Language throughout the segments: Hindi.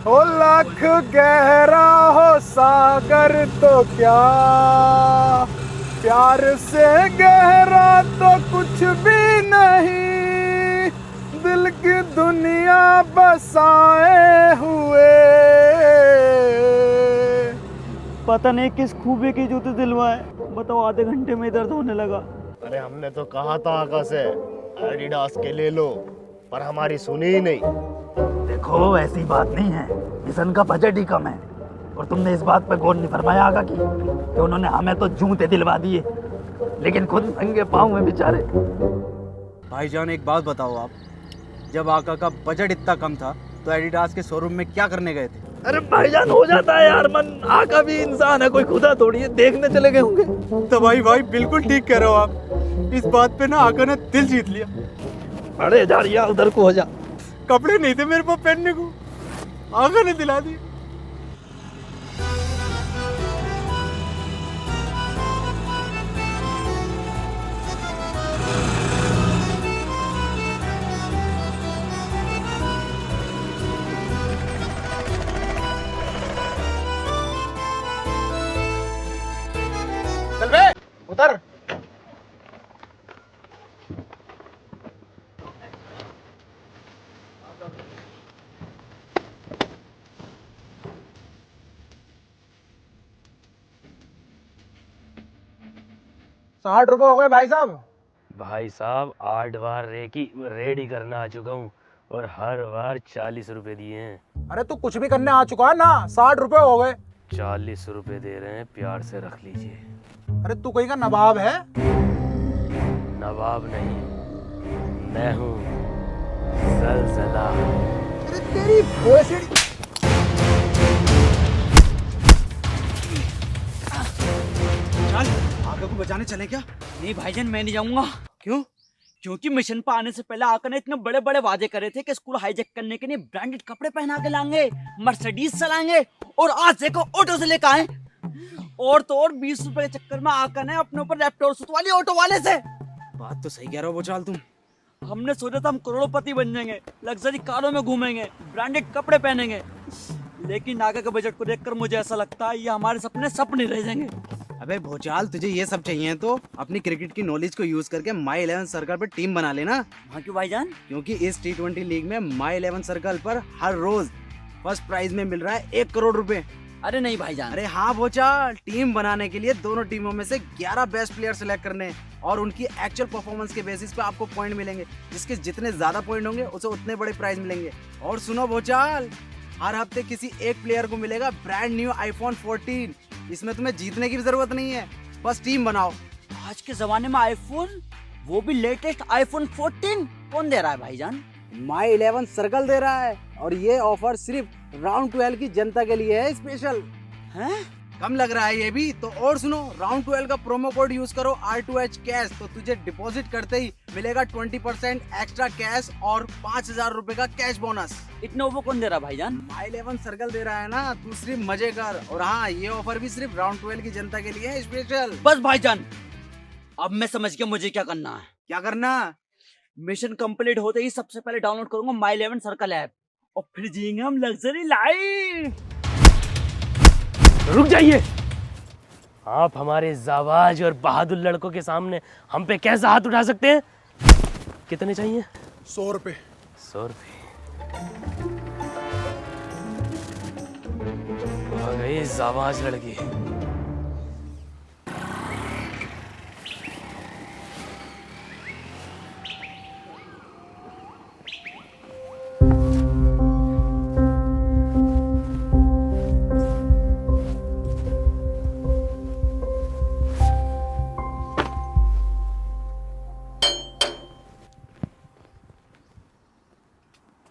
हो लाख गहरा हो सागर तो क्या, प्यार से गहरा तो कुछ भी नहीं, दिल की दुनिया बसाए हुए। पता नहीं किस खूबी की जूती दिलवाए, बताओ आधे घंटे में दर्द होने लगा। अरे हमने तो कहा था आका से एडिडास के ले लो, पर हमारी सुनी ही नहीं। देखो ऐसी बात नहीं है, मिशन का बजट ही कम है और तुमने इस बात पर गौर नहीं फरमाया आगा कि उन्होंने हमें तो जूते दिलवा दिए, लेकिन खुद नंगे पाँव में बेचारे। भाईजान एक बात बताओ आप, जब आका का बजट इतना कम था तो एडिडास के शोरूम में क्या करने गए थे? अरे भाईजान हो जाता है यार मन, आका भी इंसान है, कोई खुदा थोड़ी है, देखने चले गए होंगे। तो भाई बिल्कुल ठीक कह रहे हो आप, इस बात पे ना आका ने दिल जीत लिया। अरे जा रिया उधर को हो जा। कपड़े नहीं थे मेरे पास पहनने को, आका ने दिला दिए। चल बे उतर। 60 रुपए हो गए भाई साहब। भाई साहब 8 बार रेडी करना आ चुका हूँ और हर बार 40 रुपए दिए हैं। अरे तू कुछ भी करने आ चुका है ना, 60 रुपए हो गए। 40 रुपए दे रहे हैं, प्यार से रख लीजिए। अरे तू कहीं का नवाब है? नवाब नहीं, मैं हूँ ज़लज़ला। अरे तेरी भोसड़ी। चल आका को बचाने चले क्या? नहीं भाईजान मैं नहीं जाऊंगा। क्यों? क्योंकि मिशन पर आने से पहले आका ने इतने बड़े बड़े वादे करे थे कि स्कूल हाईजैक करने के लिए ब्रांडेड कपड़े पहना के लाएंगे, मर्सिडीज चलाएंगे, और आज देखो ऑटो से लेकर आए। और तो और 20 रुपए के चक्कर में आका ने अपने ऊपर रैप्टोर सुतवा लिया ऑटो वाले से। बात तो सही कह रहे हो बोचाल तुम। हमने सोचा था हम करोड़पति बन जाएंगे, लग्जरी कारों में घूमेंगे, ब्रांडेड कपड़े पहनेंगे, लेकिन आगे के बजट को देखकर मुझे ऐसा लगता है ये हमारे सपने रह जाएंगे। अबे भोचाल, तुझे ये सब चाहिए तो अपनी क्रिकेट की नॉलेज को यूज करके माई 11 सर्कल पर टीम बना लेना। हाँ क्यों भाईजान? क्योंकि इस T20 लीग में माई 11 सर्कल पर हर रोज फर्स्ट प्राइज में मिल रहा है 1 करोड़ रुपए। अरे नहीं भाईजान। अरे हाँ भोचाल, टीम बनाने के लिए दोनों टीमों में से 11 बेस्ट प्लेयर सिलेक्ट करने हैं और उनकी एक्चुअल परफॉर्मेंस के बेसिस पे आपको पॉइंट मिलेंगे, जिसके जितने ज्यादा पॉइंट होंगे उसे उतने बड़े प्राइज मिलेंगे। और सुनो भोचाल, हर हफ्ते किसी एक प्लेयर को मिलेगा ब्रांड न्यू iPhone 14। इसमें तुम्हें जीतने की भी जरूरत नहीं है, बस टीम बनाओ। आज के जमाने में आईफोन, वो भी लेटेस्ट iPhone 14 कौन दे रहा है भाईजान? माई 11 सर्कल दे रहा है और ये ऑफर सिर्फ राउंड 12 की जनता के लिए है स्पेशल। हैं? कम लग रहा है ये भी तो? और सुनो, राउंड 12 का प्रोमो कोड यूज करो R2H कैश, तो तुझे डिपॉजिट करते ही मिलेगा 20% एक्स्ट्रा कैश और 5,000 रुपए का कैश बोनस। इतना वो कौन दे रहा है भाईजान? माई 11 सर्कल दे रहा है ना, तू सिर्फ मजे कर। और हाँ, ये ऑफर भी सिर्फ राउंड 12 की जनता के लिए है स्पेशल। बस भाईजान, अब मैं समझ गया मुझे क्या करना है। क्या करना? मिशन कंप्लीट होते ही सबसे पहले डाउनलोड करूंगा माई 11 सर्कल ऐप और फिर जिएंगे हम लग्जरी लाइफ। रुक जाइए, आप हमारे जाबाज और बहादुर लड़कों के सामने हम पे कैसा हाथ उठा सकते हैं? कितने चाहिए? 100 रुपए। 100 रुपए। आ गई जाबाज लड़की।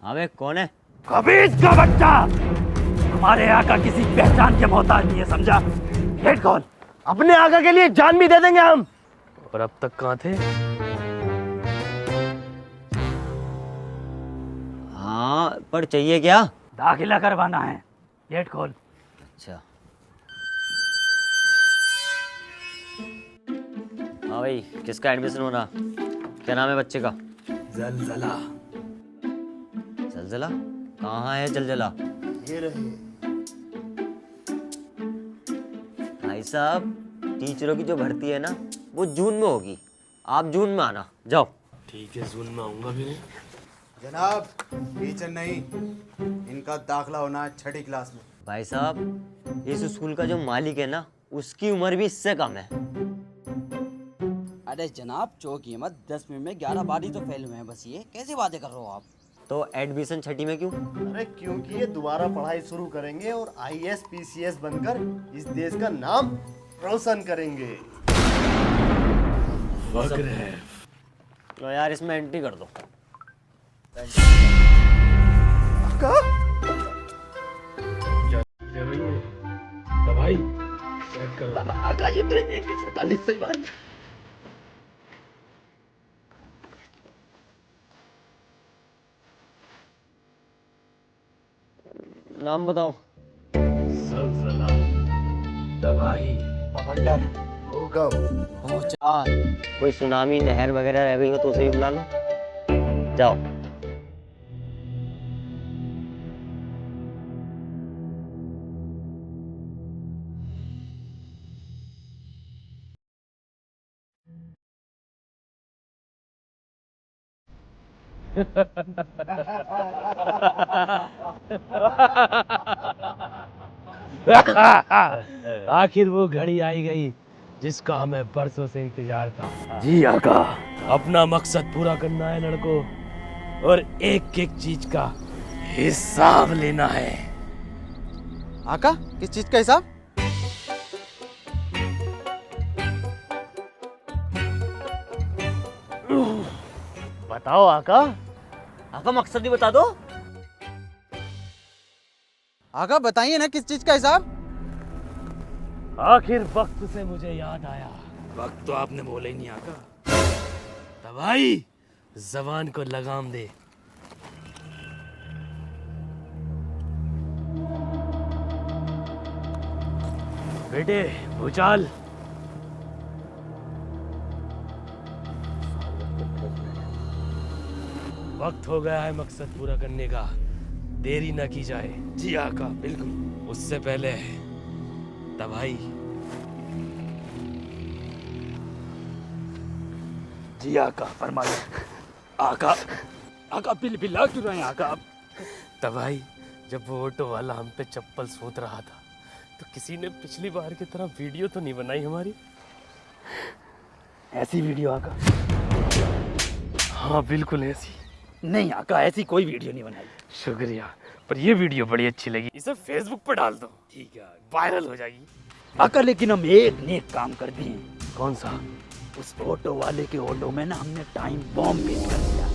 अबे कौन है? कबीज का बच्चा, हमारे आका किसी पहचान के मोहताज नहीं है, समझा? गेट खोल। अपने आका के लिए जान भी दे देंगे हम। और अब तक कहाँ थे? हाँ पर चाहिए क्या? दाखिला करवाना है, गेट खोल। अच्छा हाँ भाई, किसका एडमिशन हो रहा? क्या नाम है बच्चे का? जलजला। जलजला? कहाँ है जलजला? ये रहे। भाई साहब, टीचरों की जो भर्ती है ना वो जून में होगी, आप जून में आना। जाओ। ठीक है, जून में आऊंगा भी नहीं। जनाब टीचर नहीं, इनका दाखिला होना है 6ठी क्लास में। भाई साहब, इस स्कूल का जो मालिक है ना उसकी उम्र भी इससे कम है। अरे जनाब चौकी मत, 10वीं में 11 बार ही तो फेल हुए हैं बस, ये कैसी बातें कर रहे हो आप? तो एडमिशन 6ठी में क्यों? अरे क्योंकि ये दोबारा पढ़ाई शुरू करेंगे और IAS PCS बनकर इस देश का नाम रोशन करेंगे। वक्र है। लो यार, इसमें एंट्री कर दो। भाई चेक कर आका ये तो 47 सही बात। नाम बताओ। सलसला, तबाही, भूकंप, कोई सुनामी नहर वगैरह रह गई हो तो उसे भी बुला लो। जाओ। आखिर वो घड़ी आई गई जिसका हमें बरसों से इंतजार था। जी आका। अपना मकसद पूरा करना है लड़कों, और एक एक चीज का हिसाब लेना है। आका किस चीज का हिसाब? बताओ आका। आका मकसद ही बता दो। आका बताइए ना किस चीज का हिसाब? आखिर वक्त से मुझे याद आया। वक्त तो आपने बोला ही नहीं आका। तबाही, जबान को लगाम दे। बेटे भूचाल, वक्त हो गया है मकसद पूरा करने का, देरी न की जाए। जी आका बिल्कुल। उससे पहले तबाही। जी आका फरमाइए। आका आका बिलबिला क्यों रहे हैं आका आप? तबाही, जब वो ऑटो वाला हम पे चप्पल सूत रहा था तो किसी ने पिछली बार की तरह वीडियो तो नहीं बनाई हमारी? ऐसी वीडियो आका? हाँ बिल्कुल ऐसी। नहीं आका, ऐसी कोई वीडियो नहीं बनाई। शुक्रिया, पर ये वीडियो बड़ी अच्छी लगी, इसे फेसबुक पर डाल दो। ठीक है, वायरल हो जाएगी। आका लेकिन हम एक नेक काम कर दिए। कौन सा? उस ऑटो वाले के ऑटो में ना हमने टाइम बॉम्ब फिट कर दिया,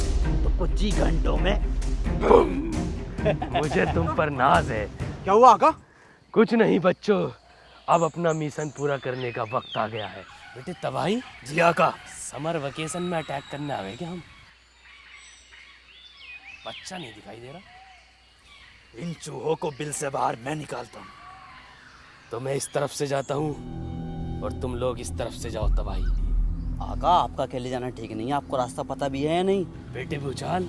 तो कुछ ही घंटों में मुझे तुम पर नाज है। क्या हुआ आका? कुछ नहीं बच्चों, अब अपना मिशन पूरा करने का वक्त आ गया है। बेटे तबाही। जी आका। समर वेकेशन में अटैक करने आवे क्या हम? बच्चा नहीं दिखाई दे रहा। इन चूहों को बिल से बाहर मैं निकालता हूँ। तो मैं इस तरफ से जाता हूँ और तुम लोग इस तरफ से जाओ। तबाही। आका आपका अकेले जाना ठीक नहीं है, आपको रास्ता पता भी है या नहीं? बेटे भूचाल,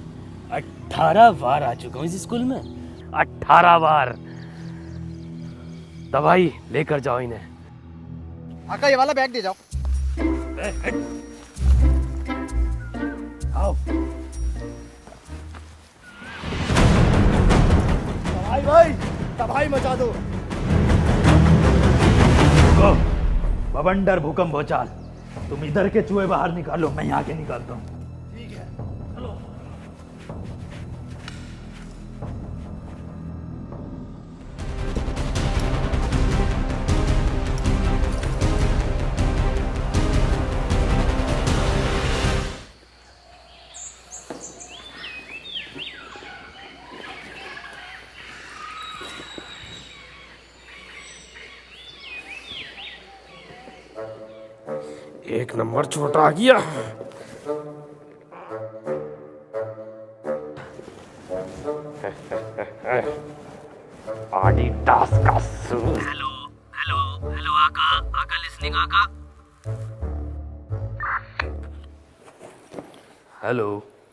18 बार आ चुका हूँ इस स्कूल में, 18 बार। तबाही, लेकर जाओ इन्हें। आका ये वाला बैग दे जाओ। आओ। भाई तबाही मचा दो। रुको, बवंडर भूकंप भूचाल, तुम इधर के चूहे बाहर निकालो, मैं यहाँ के निकालता हूँ। एक नंबर छोटा आ गया। आडिडास का सूट। हेलो हेलो हेलो आका, आका लिसनिंग आका। हेलो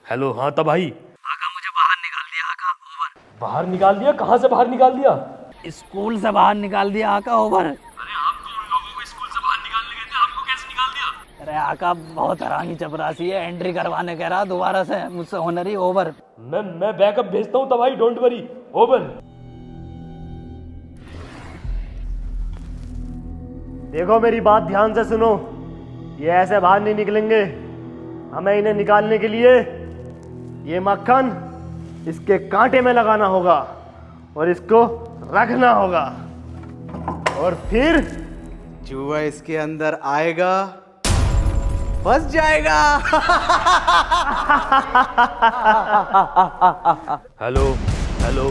हेलो, हाँ तबाही। आका मुझे बाहर निकाल दिया आका, ओवर। बाहर निकाल दिया? कहाँ से बाहर निकाल दिया? स्कूल से बाहर निकाल दिया आका, ओवर। अरे आप तो उन लोगों को स्कूल से बाहर निकालने गए थे, आपको कैसे निकाल दिया? अरे आका बहुत हरामी चपरासी है, एंट्री करवाने कह रहा दोबारा से, मुझसे होनर ही ओवर। मैं बैकअप भेजता हूँ तबाही, डोंट वरी, ओवर। देखो मेरी बात ध्यान से सुनो, ये ऐसे बाहर नहीं निकलेंगे। हमें इन्हें निकालने के लिए ये मक्खन इसके कांटे में लगाना होगा और इसको रखना होगा, और फिर चूहा इसके अंदर आएगा, फंस जाएगा। हेलो हेलो,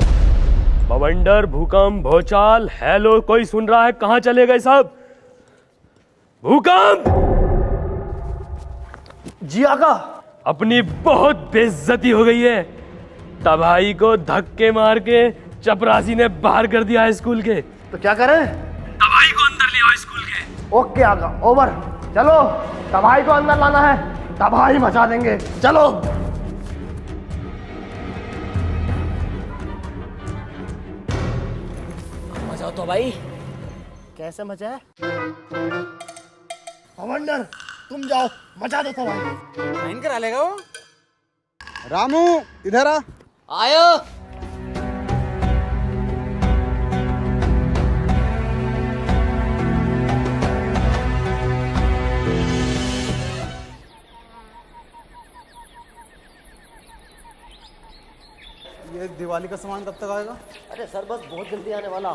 बवंडर, भूकंप, भूचाल, हेलो, कोई सुन रहा है? कहाँ चले गए सब? भूकंप! जी आका। अपनी बहुत बेइज्जती हो गई है। तबाही को धक्के मार के चपरासी ने बाहर कर दिया है स्कूल के। तो क्या करें? तबाही को अंदर ले आओ स्कूल के। ओके आका, ओवर। चलो तबाही को अंदर लाना है, तबाही मचा देंगे, चलो। मजा तो भाई। कैसे मचा है? कमांडर तुम जाओ, मचा दो तबाही। साइन करा लेगा वो। रामू इधर आ। आयो। ये दिवाली का सामान कब तक आएगा? अरे सर बस बहुत जल्दी आने वाला।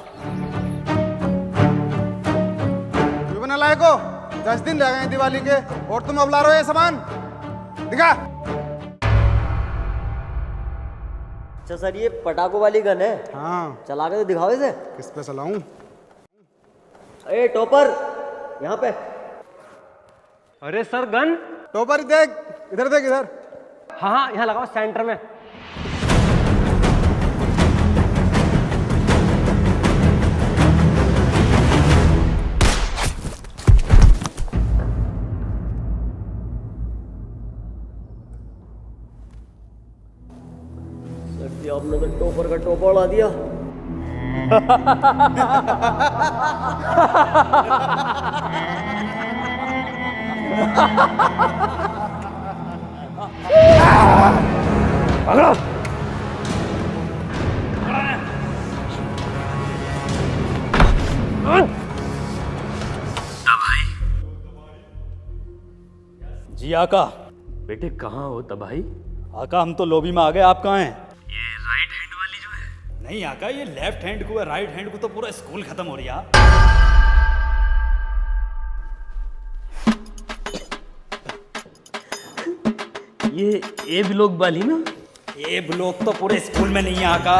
क्यों बना लायको? 10 दिन रह गए हैं दिवाली के और तुम अब ला रहे हो ये सामान? दिखा। अच्छा सर, ये पटाखों वाली गन है? हाँ। चला के तो दिखाओ इसे। किस पे चलाऊं? ए टॉपर, यहाँ पे। अरे सर, गन? टोपर देख, इधर देख, इधर। हाँ, यहाँ लगाओ सेंटर में। आपने तो टोपर का टोपा उड़ा दिया। पकड़ो। जी आका। बेटे कहाँ हो तबाही? आका हम तो लॉबी में आ गए, आप कहाँ हैं? ये राइट हैंड वाली जो है। नहीं आका, ये लेफ्ट हैंड को है, राइट हैंड को तो पूरा स्कूल खत्म हो रहा। ये ए ब्लॉक वाली ना? ये ब्लॉक तो पूरे स्कूल में नहीं है आका।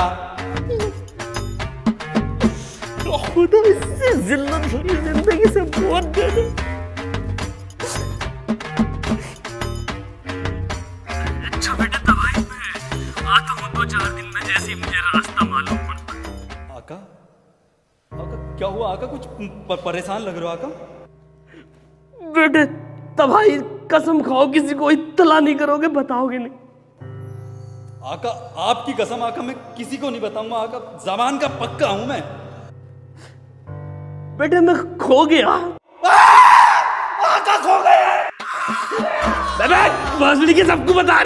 खुदा, इससे जिल्लत भरी जिंदगी से बहुत दे दे। अच्छा बेटे तबाही में आता हूँ 2-4 दिन में, जैसे ही मुझे रास्ता मालूम पड़ता। आका, आका क्या हुआ आका? कुछ परेशान लग रहे हो आका? बेटे तबाही, कसम खाओ किसी को इत्तला नहीं करोगे, बताओगे नहीं? आका आपकी कसम आका, मैं किसी को नहीं बताऊंगा आका, जबान का पक्का हूं मैं। बेटे मैं खो गया। आका खो गया। बांसुरी के सबको बता।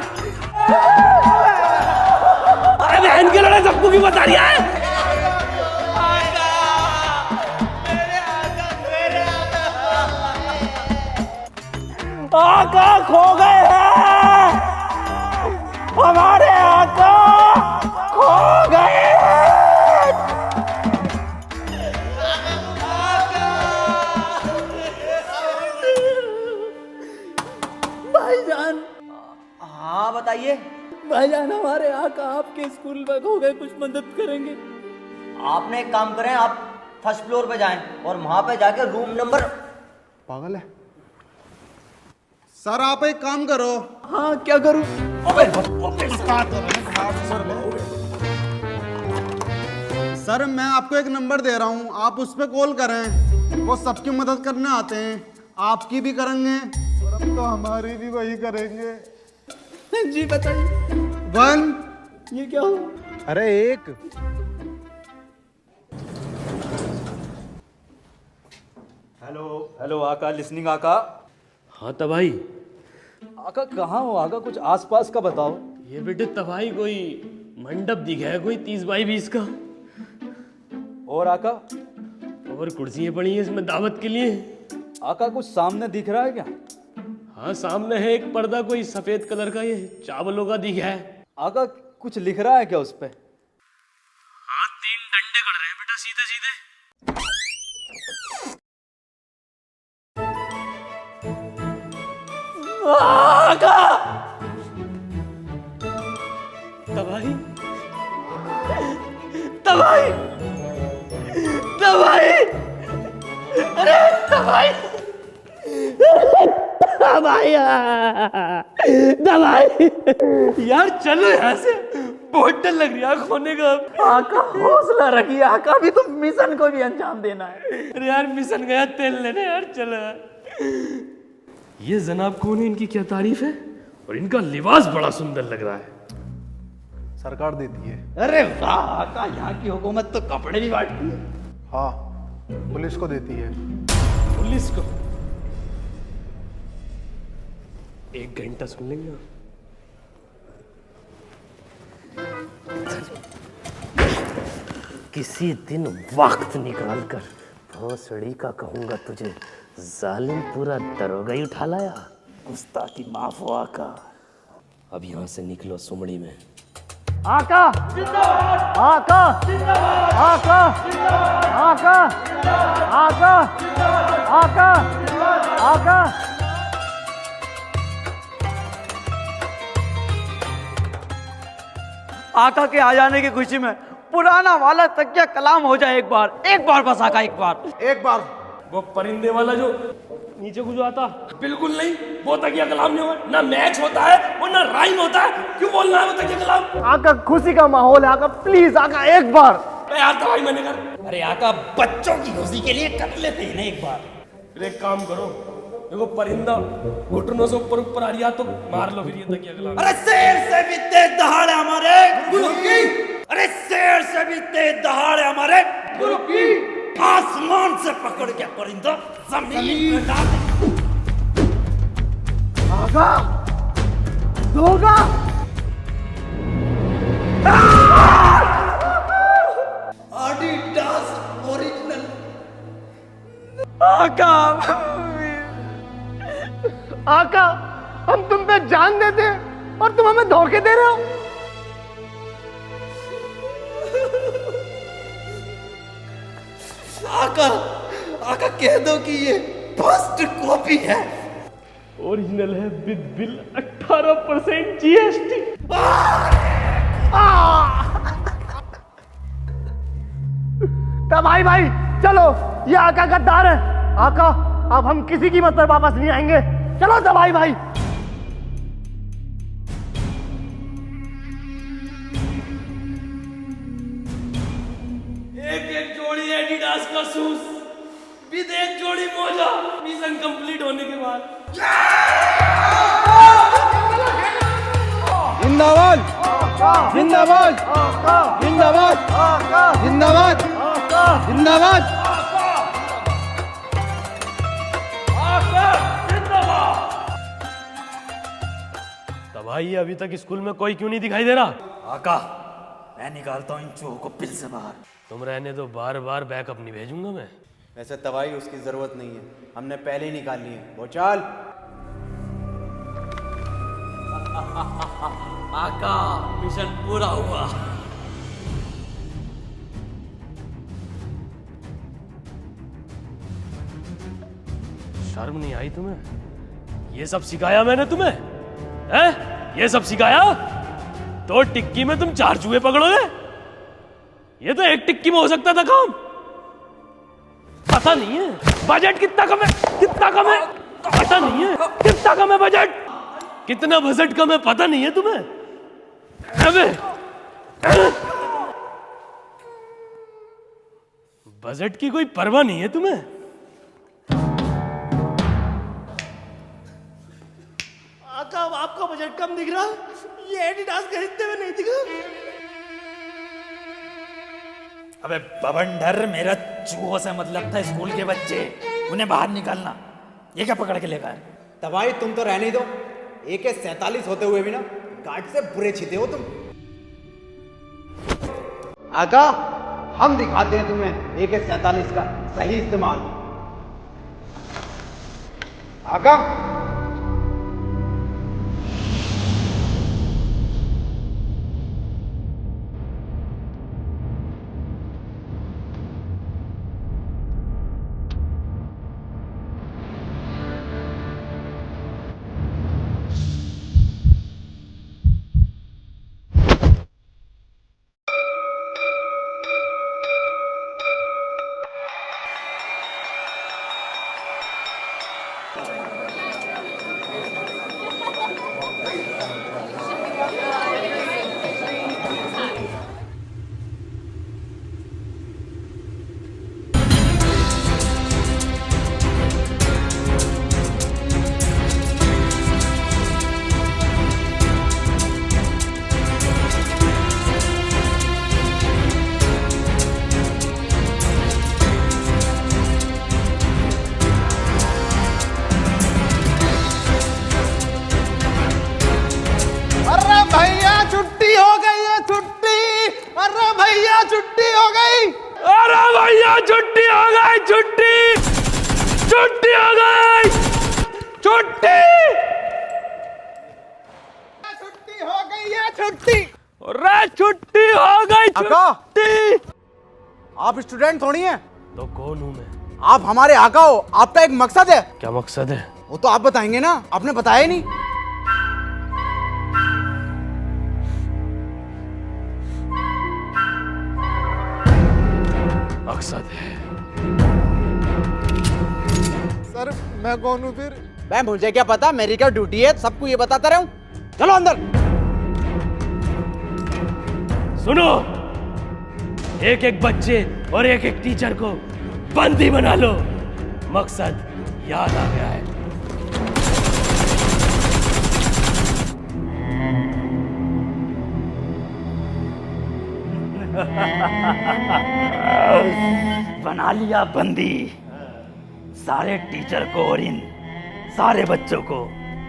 अरे बहन के लड़े सबको क्यों बता रही है? आका खो गए हैं, हमारे आका खो गए हैं। भाईजान। हाँ बताइए। भाईजान हमारे आका आपके स्कूल में खो गए, कुछ मदद करेंगे? आपने एक काम करें, आप फर्स्ट फ्लोर पे जाएं और वहां पे जाके रूम नंबर। पागल है सर, आप एक काम करो। हाँ क्या करूं? सर मैं आपको एक नंबर दे रहा हूँ, आप उस पर कॉल करें, वो सबकी मदद करने आते हैं, आपकी भी करेंगे और अब तो हमारी भी वही करेंगे। जी बताइए। 1 ये क्या हो? अरे एक। हेलो आका, लिसनिंग आका। हाँ तबाही, आका कहाँ हो आका, कुछ आसपास का बताओ। ये बेटे तबाही कोई मंडप दिखा है कोई 30 बाई 20 का, और आका? और कुर्सियां पड़ी हैं इसमें दावत के लिए। आका कुछ सामने दिख रहा है क्या? हाँ सामने है एक पर्दा कोई सफेद कलर का, ये चावलों का दिखा है। आका कुछ लिख रहा है क्या उस पे? हाँ 3 डंडे कर रहे हैं बेटा सीधे सीधे। तबाही, तबाही, तबाही, अरे तबाही, तबाही, तबाही, यार चलो यहाँ से, बहुत डर लग रही है खोने का। आका हौसला रखिए आका, अभी तो मिशन को भी अंजाम देना है। अरे यार मिशन गया तेल लेने यार, चलो यार। ये जनाब कौन है, इनकी क्या तारीफ है, और इनका लिबास बड़ा सुंदर लग रहा है। सरकार देती है। अरे वाह आका, यहाँ की हुकूमत तो कपड़े भी बांटती है। हाँ, पुलिस को देती है। पुलिस को 1 घंटा सुन लेंगे। किसी दिन वक्त निकाल कर भोसड़ी का कहूंगा तुझे, जालिम पूरा दरोगा ही उठा लाया। गुस्ताखी माफ हो आका, अब यहाँ से निकलो सुमड़ी में। आका, आका, आका, आका, आका, आका, आका। आका के आ जाने की खुशी में पुराना वाला तकिया कलाम हो जाए एक बार बस आका, एक बार। एक बार। वो परिंदे वाला जो नीचे को जो आता, बिल्कुल नहीं, वो तकिया कलाम नहीं होगा, ना मैच होता है और ना राइम होता है। क्यों बोलना है वो तकिया कलाम? आका खुशी का माहौल है आका, प्लीज आका एक बार। अरे यार दवाई मैंने कर, अरे आका बच्चों की खुशी के लिए कर लेते हैं ना एक बार। फिर एक काम करो, देखो परिंदा घुटनों से ऊपर ऊपर आ रही है तो मार लो फिर ये तकिया कलाम। अरे शेर से भी तेज दहाड़ है हमारे गुरु की, अरे शेर से भी तेज दहाड़ है हमारे गुरु की। आसमान से पकड़ के परिंदा जमीन पे डाल दे। आका, दोगा। आडिडास ओरिजिनल। आका आका, हम तुम पे जान देते हैं और तुम हमें धोखे दे रहे हो। आका, आका कह दो कि ये फर्स्ट कॉपी है। ओरिजिनल है विद बिल 18% जीएसटी। तब भाई चलो, ये आका गद्दार है। आका अब हम किसी कीमत पर वापस नहीं आएंगे। चलो दवाई भाई। एक जोड़ी एडिडास का शूज विद एक जोड़ी मोजा, मिशन कंप्लीट होने के बाद। जिंदाबाद, जिंदाबाद, जिंदाबाद, जिंदाबाद, जिंदाबाद। तब भाई अभी तक स्कूल में कोई क्यों नहीं दिखाई दे रहा? आका मैं निकालता हूँ इन चूहों को पिल से बाहर। तुम रहने दो, बार बार बैकअप नहीं भेजूंगा मैं। वैसे तबाही उसकी जरूरत नहीं है, हमने पहले ही निकाल ली है। वो चल। आका मिशन पूरा हुआ। शर्म नहीं आई तुम्हें? ये सब सिखाया मैंने तुम्हें, हैं? ये सब सिखाया? तो टिक्की में तुम 4 चूहे पकड़ोगे? ये तो एक टिक्की में हो सकता था काम। पता नहीं है बजट कितना कम है, कितना कम है पता नहीं है, कितना कम है बजट, कितना बजट कम है पता नहीं है तुम्हें? अबे बजट की कोई परवाह नहीं है तुम्हें? आका अब आपका बजट कम दिख रहा, ये एडिडास खरीदते हुए नहीं दिखा। अबे बवंडर, मेरा चूहों से मतलब था स्कूल के बच्चे, उन्हें बाहर निकालना। ये क्या पकड़ के लेकर आए? दवाई तुम तो रहने ही दो। AK-47 होते हुए भी ना गार्ड से बुरे छिते हो तुम। आका, हम दिखाते हैं तुम्हें AK-47 का सही इस्तेमाल। आका, अरे भैया छुट्टी हो गई है, छुट्टी। अरे भैया छुट्टी हो गई। अरे भैया छुट्टी हो गई, छुट्टी छुट्टी हो गई, छुट्टी छुट्टी हो गई है, छुट्टी। अरे छुट्टी हो गई, आका। छुट्टी। आप स्टूडेंट थोड़ी हैं, तो कौन हूँ मैं? आप हमारे आका हो। आपका एक मकसद है, क्या मकसद है? वो तो आप बताएंगे ना, आपने बताया ही नहीं। मकसद है सर मैं कौन हूँ फिर? मैं मुझे क्या पता, मेरी क्या ड्यूटी है सबको ये बताता रहूं। चलो अंदर। सुनो, एक एक बच्चे और एक एक टीचर को बंदी बना लो। मकसद याद आ गया है। बना लिया बंदी सारे टीचर को और इन सारे बच्चों को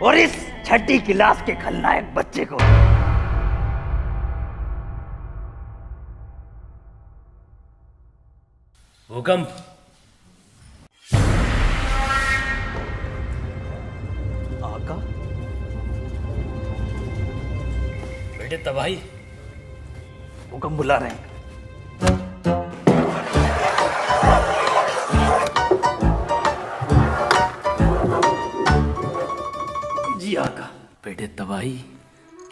और इस छठी क्लास के खलनायक बच्चे को। भूकंप। आका, बेटे तबाही। हुक्म बुला रहे हैं। जी आका। बेटे तबाही,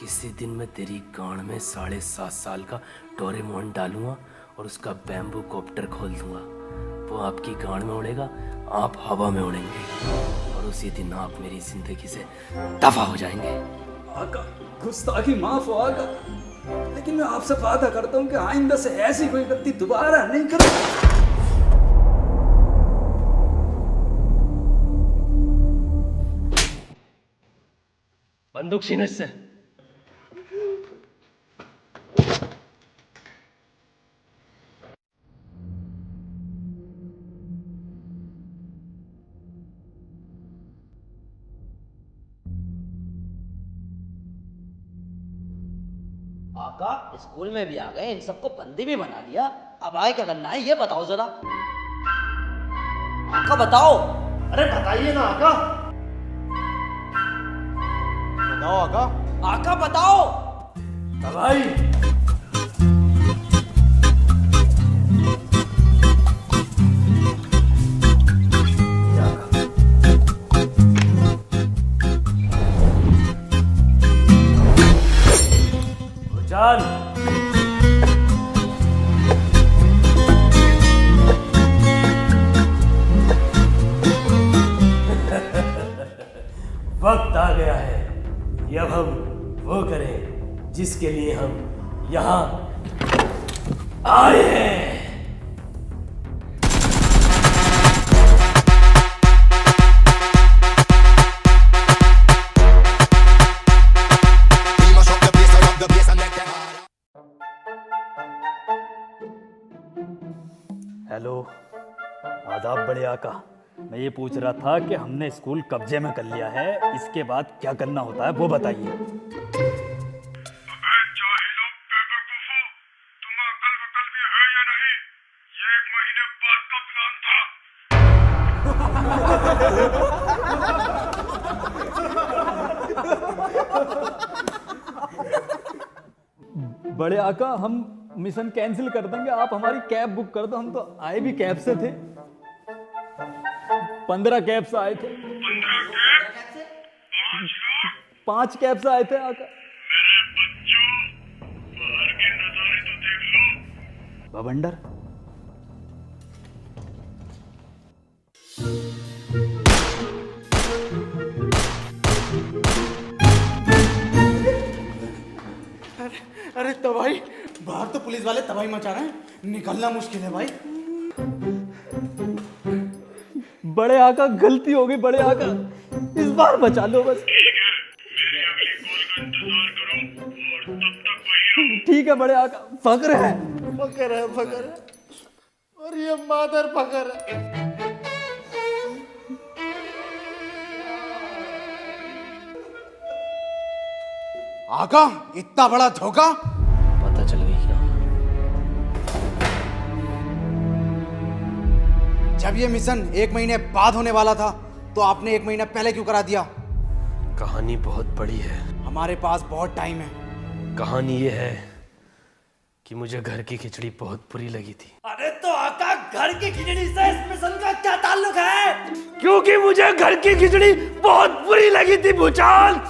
किसी दिन मैं तेरी गांड में 7.5 साल का डोरेमोन डालूंगा और उसका बैम्बू कॉप्टर खोल दूंगा। वो आपकी गांड में उड़ेगा, आप हवा में उड़ेंगे और उसी दिन आप मेरी जिंदगी से दफा हो जाएंगे। आका, गुस्ताखी माफ हो आका, लेकिन मैं आपसे वादा करता हूँ कि आइंदा से ऐसी कोई गलती दोबारा नहीं करूँ। बंदूक सीने से। आका, स्कूल में भी आ गए, इन सबको बंदी भी बना लिया। अब आगे क्या करना है ये बताओ जरा। आका बताओ। अरे बताइए ना आका। बताओ आका। आका बताओ। तबाही। जान। वक्त आ गया है कि अब हम वो करें जिसके लिए हम यहाँ आए हैं। हेलो, आदाब बड़े आका। मैं ये पूछ रहा था कि हमने स्कूल कब्जे में कर लिया है, इसके बाद क्या करना होता है वो बताइए। बड़े आका, हम मिशन कैंसिल कर देंगे, आप हमारी कैब बुक कर दो। हम तो आए भी कैब से थे, 15 कैब से आए थे। 5 कैब से आए थे आका। बवंडर, अरे तबाही, बाहर तो पुलिस वाले तबाही मचा रहे हैं, निकलना मुश्किल है भाई। बड़े आका गलती हो गई बड़े आका, इस बार बचा लो बस। ठीक है बड़े आका, फक्र है। और ये मादर फकर है। आका, इतना बड़ा धोखा। पता चल गई क्या? जब ये मिशन 1 महीने बाद होने वाला था तो आपने 1 महीना पहले क्यों करा दिया? कहानी बहुत बड़ी है। हमारे पास बहुत टाइम है। कहानी ये है कि मुझे घर की खिचड़ी बहुत बुरी लगी थी। अरे तो आका, घर की खिचड़ी से इस मिशन का क्या ताल्लुक है? क्योंकि मुझे घर की खिचड़ी बहुत बुरी लगी थी भूचाल।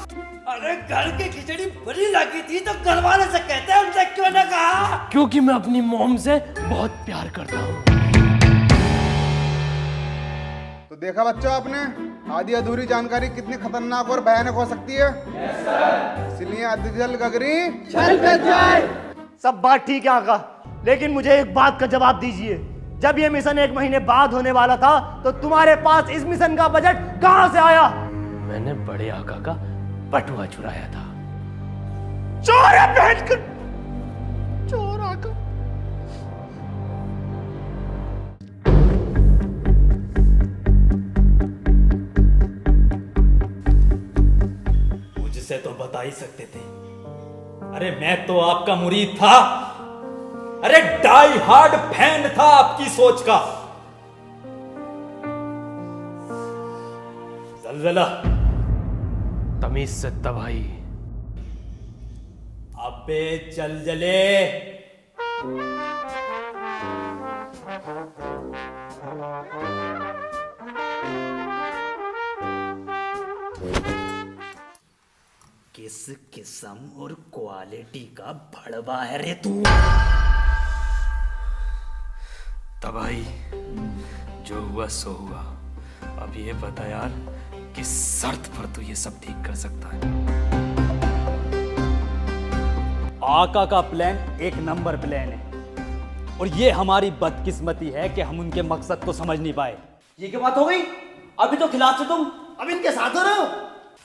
अरे घर की खिचड़ी बुरी लगी थी तो घर वाले से कहते हैं, हमसे क्यों ना कहा? क्योंकि मैं अपनी मॉम से बहुत प्यार करता हूँ। तो देखा बच्चों आपने, आधी अधूरी जानकारी कितनी खतरनाक और भयानक हो सकती है। इसलिए अधजल गगरी चल पे जाए। सब बात ठीक है आका, लेकिन मुझे एक बात का जवाब दीजिए। जब ये मिशन 1 महीने बाद होने वाला था तो तुम्हारे पास इस मिशन का बजट कहां से आया? मैंने बड़े आका का बटुआ चुराया था। चोर है बहन का चोर आका। मुझसे तो बता ही सकते थे। अरे मैं तो आपका मुरीद था, अरे डाई हार्ड फैन था आपकी सोच का। जलजला, तमीज से तबाही। अबे जलजले, किस किस्म और क्वालिटी का भड़वा है रे तू? तबाही, जो हुआ सो हुआ। अब ये बता यार, किस शर्त पर तू ये सब ठीक कर सकता है? आका का प्लान एक नंबर प्लान है, और ये हमारी बदकिस्मती है कि हम उनके मकसद को समझ नहीं पाए। ये क्या बात हो गई? अभी तो खिलाफ थे तुम, अब इनके साथ हो रहे हो?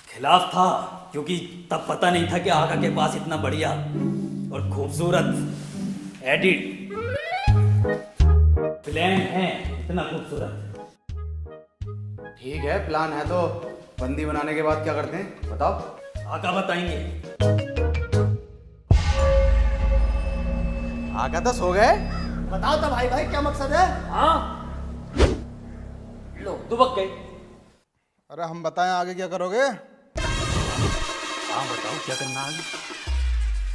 खिलाफ था क्योंकि तब पता नहीं था कि आका के पास इतना बढ़िया और खूबसूरत एडिट प्लान है, इतना खूबसूरत। ठीक है, प्लान है तो बंदी बनाने के बाद क्या करते हैं बताओ? आका बताएंगे। आका तो सो गए। बताओ तो भाई क्या मकसद है? हाँ, लो दुबक गए। अरे हम बताएं आगे क्या करोगे? हाँ बताओ क्या करना आगे?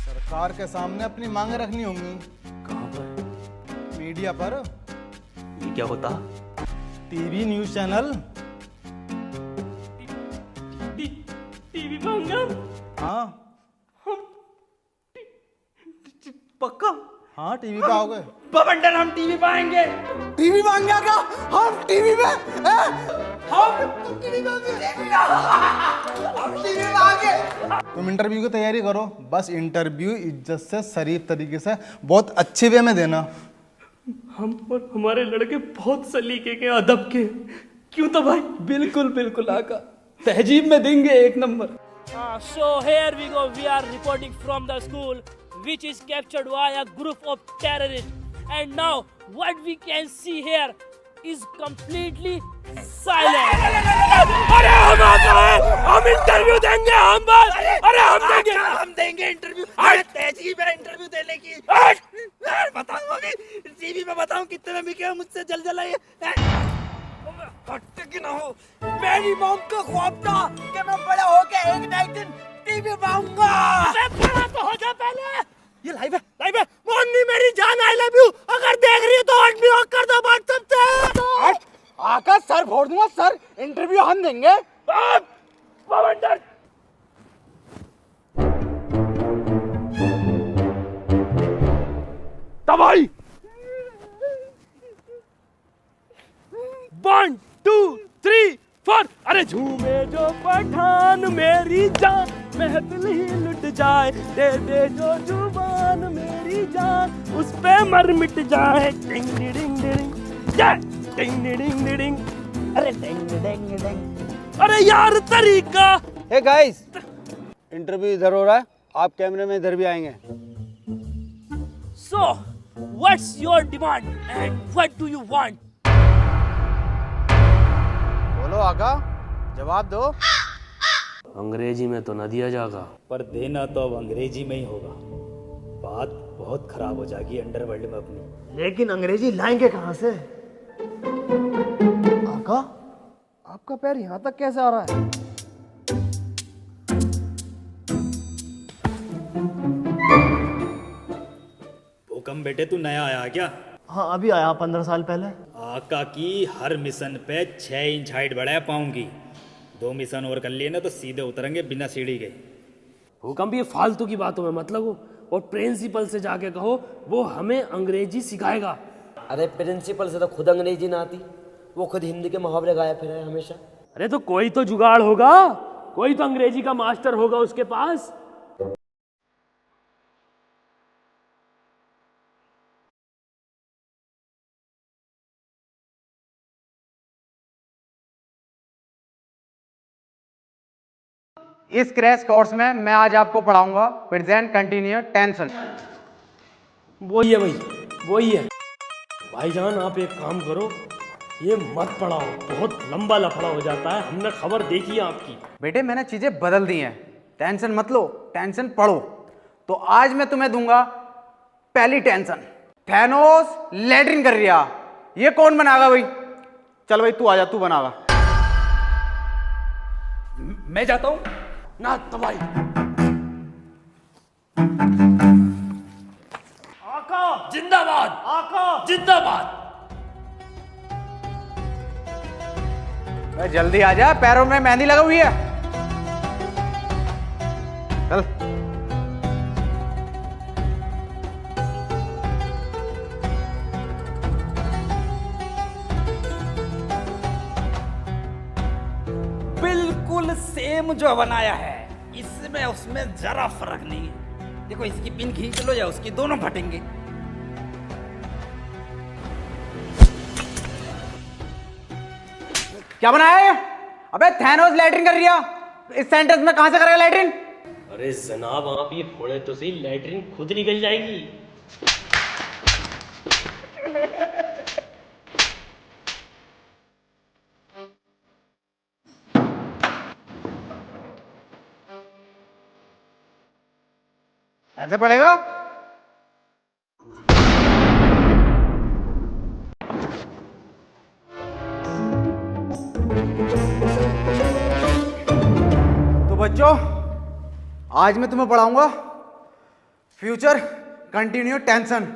सरकार के सामने अपनी मांगे रखनी होंगी। कहाँ पर? मीडिया पर। ये क्या होता? TV news channel. टीवी मांगा? हाँ पक्का? हाँ, टीवी पे आओगे। बवंडर, हम टीवी पाएंगे। टीवी मांग गया क्या? हम टीवी में तुम इंटरव्यू की तैयारी करो, बस इंटरव्यू इज्जत से, शरीफ तरीके से, बहुत अच्छे वे में देना। हम और हमारे लड़के बहुत सलीके के, अदब के। क्यों तो भाई? बिल्कुल बिल्कुल आका, तहजीब में देंगे एक number. So here we go. We are reporting from the school which is captured by a group of terrorists. And now what we can see here is completely silent. अरे हम आ गए, हम इंटरव्यू देंगे, हम बस, अरे हम देंगे इंटरव्यू। तेजी मेरा इंटरव्यू देने की बताऊंगा कि टीवी पे बताऊं कितने में बिके हो, मुझसे जल आइए हट ना हो। मेरी मॉम का ख्वाब था कि मैं बड़ा होके एक ना एक दिन टीवी पाऊंगा। बड़ा तो हो जा पहले। ये लाइव है मोहनी मेरी जान, आई लव यू। अगर देख रही हो तो हट भी कर दो व्हाट्सएप से। आका सर फोड़ दूंगा सर, इंटरव्यू हम देंगे। पवंडर तबाही 1 2 3 4 अरे झूमे जो पठान मेरी जान, महफिल ही लुट जाए, दे दे जो जुबान मेरी जान, उस पे मर मिट जाए। डिंग डिंग डिंग डिंग डिंग डिंग, अरे डेंग अरे यार तरीका। हे गाइस, इंटरव्यू इधर हो रहा है, आप कैमरे में इधर भी आएंगे। So, what's your demand and what do you want? बोलो आका, जवाब दो। अंग्रेजी में तो न दिया जाएगा। पर देना तो अब अंग्रेजी में ही होगा। बात बहुत खराब हो जाएगी अंडरवर्ल्ड में अपनी। लेकिन अंग्रेजी लाएंगे कहाँ से? आका, आपका पैर यहाँ तक कैसे आ रहा है? भूकंप बेटे तू नया आया क्या? हाँ, अभी आया 15 साल पहले। आका की हर मिशन पे 6 इंच हाइट बढ़ाया पाऊंगी। 2 मिशन और कर लिए ना तो सीधे उतरेंगे बिना सीढ़ी के। भूकंप ये फालतू की बातों में मत लगो, और प्रिंसिपल से जाके कहो वो हमें अंग्रेजी सिखाएगा। अरे प्रिंसिपल से तो खुद अंग्रेजी ना आती, वो खुद हिंदी के मुहावरे गाया फिर है हमेशा। अरे तो कोई तो जुगाड़ होगा, कोई तो अंग्रेजी का मास्टर होगा उसके पास। इस क्रैश कोर्स में मैं आज आपको पढ़ाऊंगा प्रेजेंट कंटिन्यूअस टेंशन। वही है भाई, वही है। भाईजान आप एक काम करो, ये मत पढ़ाओ, बहुत लंबा लफड़ा हो जाता है, हमने खबर देखी है आपकी। बेटे मैंने चीजें बदल दी हैं, टेंशन मत लो, टेंशन पढ़ो। तो आज मैं तुम्हें दूंगा पहली टेंशन। थैनोस लैट्रिन कर रिया, ये कौन बनागा भाई? चल भाई तू आजा, तू बनागा। मैं जाता हूँ ना तबाही। आका, जिंदाबाद, आका। जिंदाबाद। भाई जल्दी आजा, पैरों में मेहंदी लगा हुई है। चल। बिल्कुल सेम जो बनाया है, इसमें उसमें जरा फर्क नहीं है। देखो इसकी पिन खींच लो या उसकी, दोनों फटेंगे। क्या बनाया है? अबे थैनोस लैट्रिन कर रिया, इस सेंटेंस में कहां से करेगा लैट्रिन? अरे जनाब आप ये फोड़े तो सही, लैट्रिन खुद निकल जाएगी। ऐसे पड़ेगा? तो बच्चों आज मैं तुम्हें पढ़ाऊंगा फ्यूचर कंटिन्यू टेंशन।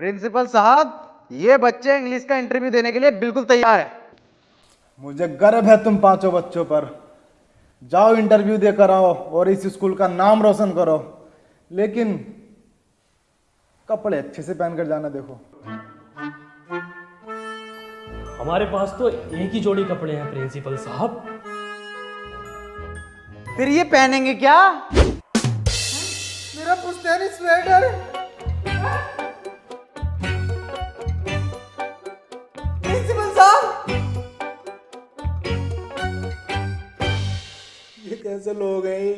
प्रिंसिपल साहब, ये बच्चे इंग्लिश का इंटरव्यू देने के लिए बिल्कुल तैयार है। मुझे गर्व है तुम पांचों बच्चों पर। जाओ इंटरव्यू देकर आओ और इस स्कूल का नाम रोशन करो, लेकिन कपड़े अच्छे से पहन कर जाना। देखो हमारे पास तो एक ही जोड़ी कपड़े हैं प्रिंसिपल साहब। फिर ये पहनेंगे क्या? मेरा पुश्तैनी स्वेटर। कैसे लोग हैं ये?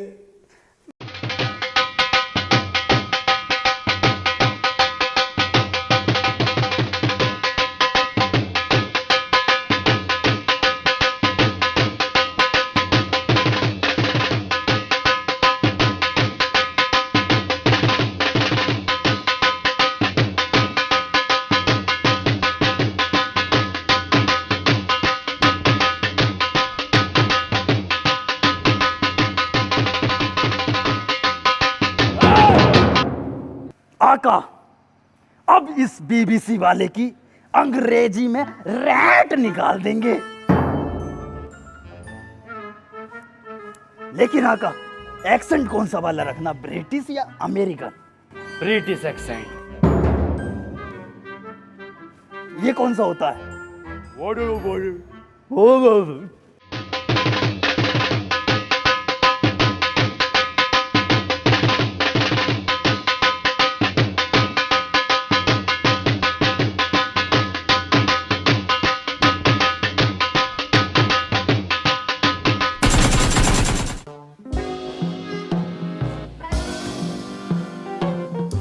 आका, अब इस बीबीसी वाले की अंग्रेजी में रैट निकाल देंगे। लेकिन आका, एक्सेंट कौन सा वाला रखना, ब्रिटिश या अमेरिकन? British accent. ये कौन सा होता है?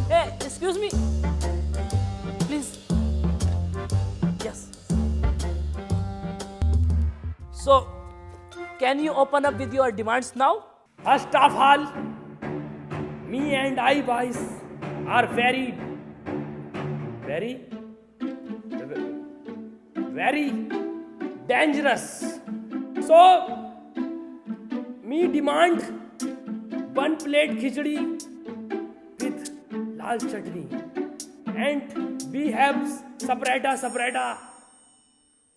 Hey, excuse me. Please. Yes. So, can you open up with your demands now? First of all, me and I boys are very dangerous. So, me demand 1 plate khichdi with lal chutney, and we have separata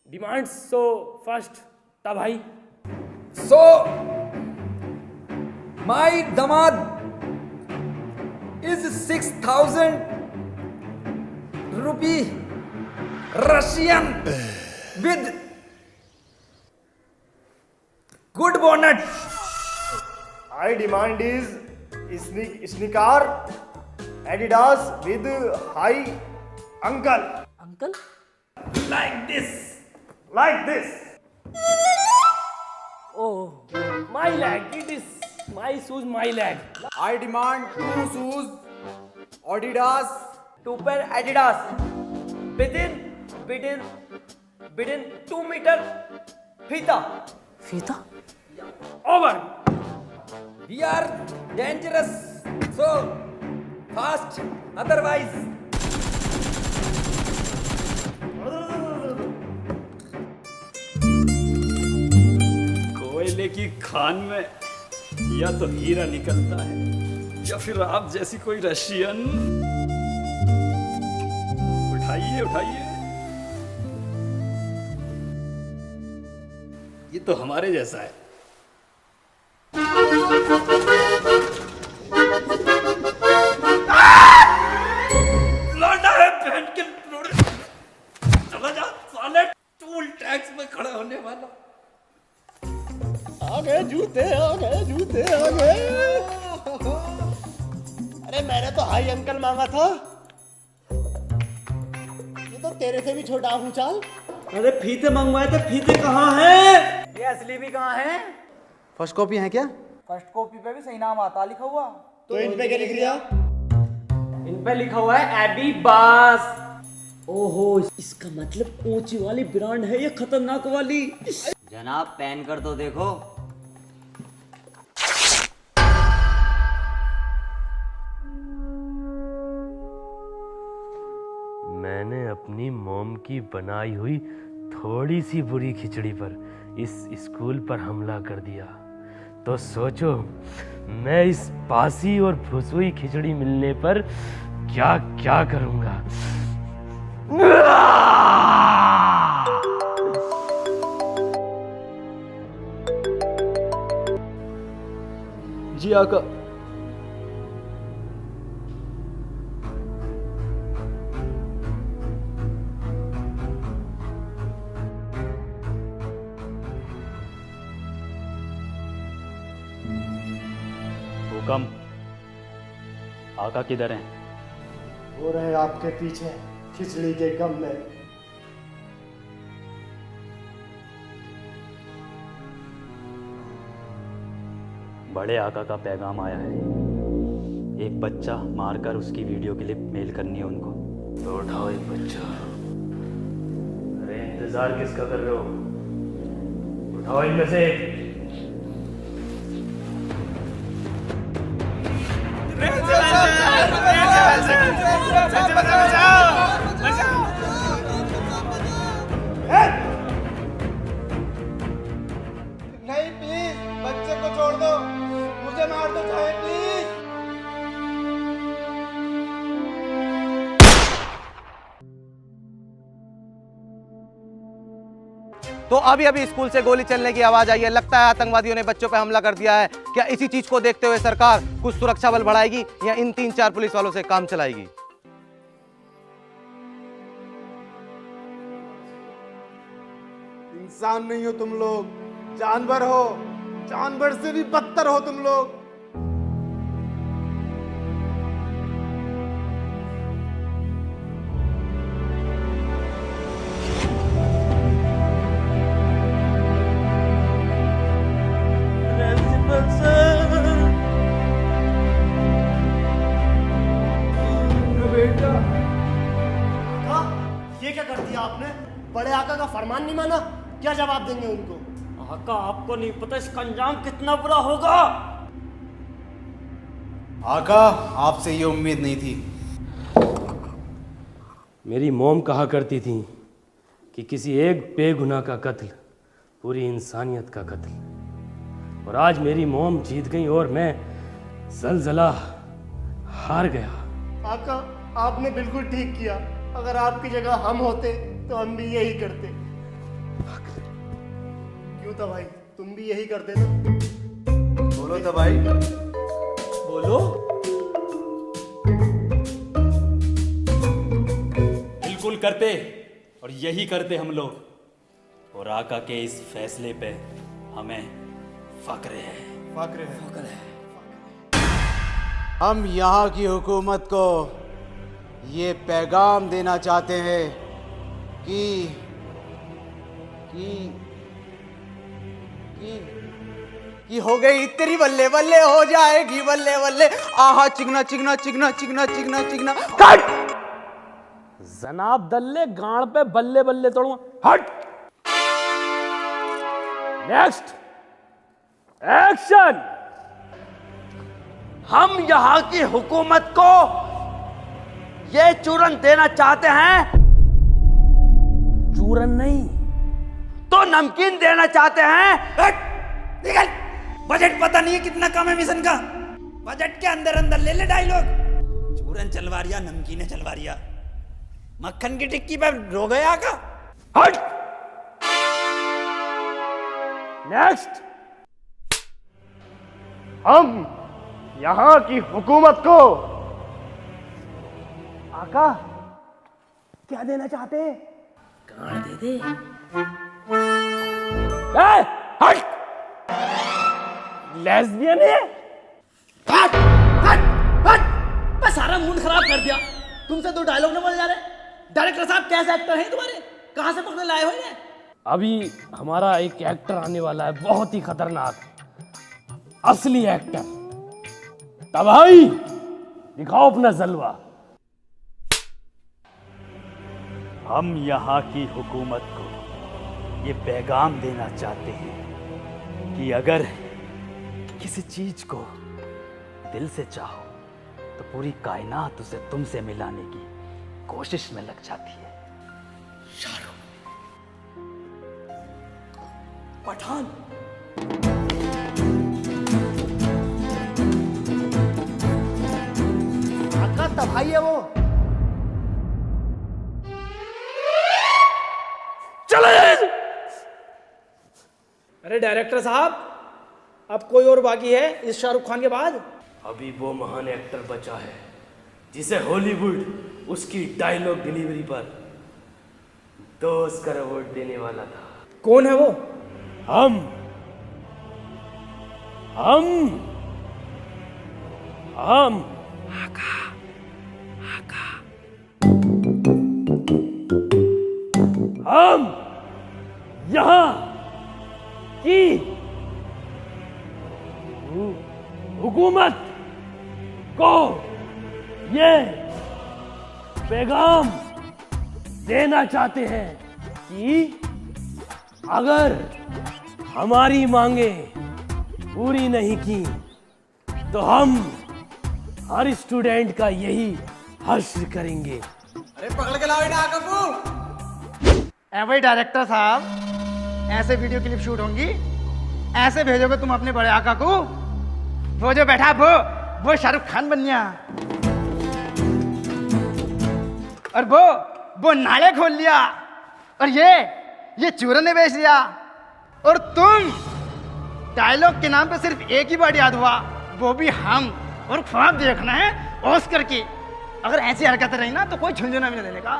demands. So first, tabhai. So, my damad is 6,000 rupee Russian with good bonnet. I demand is sneaker Adidas with high ankle. Uncle? Like this. Oh, my leg. It is my shoes, my leg. I demand 2 shoes Adidas, 2 pair Adidas within 2 meter fita. Fita? Over. We are dangerous, so fast, otherwise. कोयले की खान में या तो हीरा निकलता है या फिर आप जैसी कोई रशियन। उठाइए ये तो हमारे जैसा है। लौटा है बहन के लोड़े। चला जा साले, टूल टैक्स में खड़ा होने वाला। आ गए जूते। अरे मैंने तो हाई अंकल मांगा था, ये तो तेरे से भी छोटा हूँ। चाल, अरे फीते मंगवाए थे, फीते कहाँ हैं? ये असली भी कहाँ है? फर्स्ट कॉपी है क्या? फर्स्ट कॉपी पे भी सही नाम आता लिखा हुआ। तो इन पे क्या लिख दिया? इन पे लिखा हुआ है एबी बास। ओहो, इसका मतलब ऊंची वाली ब्रांड है ये, खतरनाक वाली। जनाब पहन कर तो देखो। मैंने अपनी मॉम की बनाई हुई थोड़ी सी बुरी खिचड़ी पर इस स्कूल पर हमला कर दिया, तो सोचो मैं इस बासी और फुसुई खिचड़ी मिलने पर क्या क्या करूंगा। जी आका। हुकम, आका किधर हैं? वो रहे आपके पीछे खिचड़ी के गम में। बड़े आका का पैगाम आया है। एक बच्चा मारकर उसकी वीडियो क्लिप मेल करनी है उनको। तो उठाओ एक बच्चा। अरे इंतजार किसका कर रहे हो? उठाओ इनमें से एक। नहीं प्लीज, बच्चे को छोड़ दो, मुझे मार दो चाहे प्लीज। तो अभी स्कूल से गोली चलने की आवाज आई है। लगता है आतंकवादियों ने बच्चों पर हमला कर दिया है। क्या इसी चीज को देखते हुए सरकार कुछ सुरक्षा बल बढ़ाएगी या इन 3-4 पुलिस वालों से काम चलाएगी? इंसान नहीं हो तुम लोग, जानवर हो। जानवर से भी बदतर हो तुम लोग। ये क्या कर दिया आपने? बड़े आका का फरमान नहीं माना? क्या जवाब देंगे उनको? आका आपको नहीं पता इसका अंजाम कितना बुरा होगा। आका, आपसे ये उम्मीद नहीं थी। मेरी मॉम कहा करती थी कि किसी एक बेगुनाह का कत्ल पूरी इंसानियत का कत्ल। और आज मेरी मॉम जीत गई और मैं ज़लज़ला हार गया। आका, आपने बिल्कुल ठीक किया। अगर आपकी जगह हम होते तो हम भी यही करते। क्यों था भाई, तुम भी यही करते ना? बोलो तो भाई, बोलो। बिल्कुल करते, और यही करते हम लोग। और आका के इस फैसले पे हमें फक्र है। फक्र है। हम यहाँ की हुकूमत को ये पैगाम देना चाहते हैं कि हो गई तेरी बल्ले बल्ले, हो जाएगी बल्ले बल्ले। आहा चिकना चिकना चिकना चिकना चिकना चिकना। कट! जनाब दल्ले गाड़ पे बल्ले बल्ले तोड़ूंगा। हट! Next action. हम यहाँ की हुकूमत को ये चूरन देना चाहते हैं। चूरन नहीं तो नमकीन देना चाहते हैं। निकल, बजट पता नहीं है कितना कम है मिशन का। बजट के अंदर अंदर ले ले डायलॉग। चूरन चलवारिया, नमकीन चलवारिया, मक्खन की टिक्की पे रो गया का। हट! नेक्स्ट। हम यहाँ की हुकूमत को आका क्या देना चाहते हैं? हट! लेस्बियन है? हट हट हट! मैं सारा मूड खराब कर दिया। तुमसे दो डायलॉग न बोले जा रहे। डायरेक्टर साहब कैसे एक्टर हैं तुम्हारे? कहां से पकड़े लाए हो ये? अभी हमारा एक एक्टर आने वाला है, बहुत ही खतरनाक, असली एक्टर। तब भाई दिखाओ अपना जलवा। हम यहाँ की हुकूमत को ये पैगाम देना चाहते हैं कि अगर किसी चीज को दिल से चाहो तो पूरी कायनात उसे तुमसे मिलाने की कोशिश में लग जाती है। पठान। आका तब भाई है वो। अरे डायरेक्टर साहब, अब कोई और बाकी है इस शाहरुख खान के बाद? अभी वो महान एक्टर बचा है जिसे हॉलीवुड उसकी डायलॉग डिलीवरी पर 2 ऑस्कर अवार्ड देने वाला था। कौन है वो? हम हम यहाँ की पैगाम देना चाहते हैं कि अगर हमारी मांगे पूरी नहीं की तो हम हर स्टूडेंट का यही हश्र करेंगे। अरे पकड़ के लाओ इन्हें आका को। ए भाई डायरेक्टर साहब, ऐसे वीडियो क्लिप शूट होंगी, ऐसे भेजोगे तुम अपने बड़े आका को? वो जो बैठा वो शाहरुख खान बन गया, और वो नाले खोल लिया, और ये चूरन ने बेच दिया, और तुम डायलॉग के नाम पे सिर्फ एक ही बार याद हुआ, वो भी हम, और ख्वाब देखना है ऑस्कर की। अगर ऐसी हरकतें रही ना तो कोई झुंझुना भी नहीं देने का।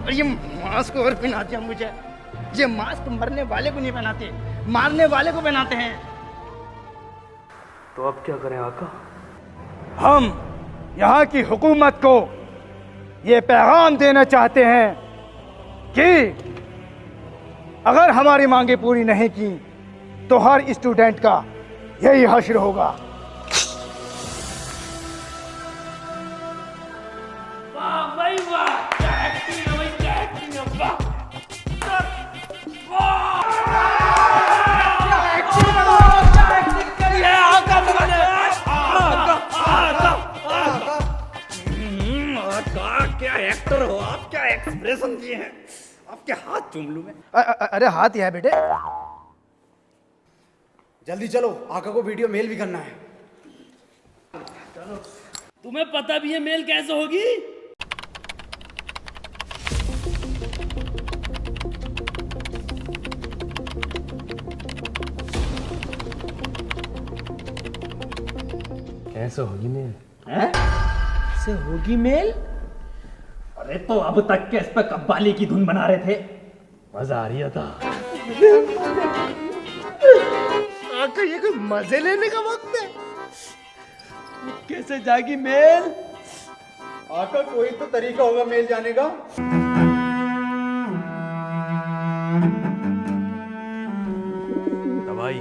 और ये मास्क और पहनाते हैं मुझे, ये मास्क मरने वाले को नहीं पहनाते, मारने वाले को पहनाते हैं। तो अब क्या करें आका? हम यहाँ की हुकूमत को ये पैगाम देना चाहते हैं कि अगर हमारी मांगे पूरी नहीं की तो हर स्टूडेंट का यही हश्र होगा। वाह भाई वाह, क्या एक्टिंग है भाई, क्या एक्टिंग है, वाह। क्या एक्टर हो आप, क्या एक्सप्रेशन दिए हैं, आपके हाथ चूम लूं मैं। अरे हाथ ही है बेटे। जल्दी चलो, आका को वीडियो मेल भी करना है। तुम्हें पता भी है मेल कैसे होगी? कैसे होगी मेल? से होगी मेल? अरे तो अब तक के इस पे कव्वाली की धुन बना रहे थे, मजा आ रही था। आका ये कोई मजे लेने का वक्त है? कैसे जागी मेल? आका कोई तो तरीका होगा मेल जाने का। दवाई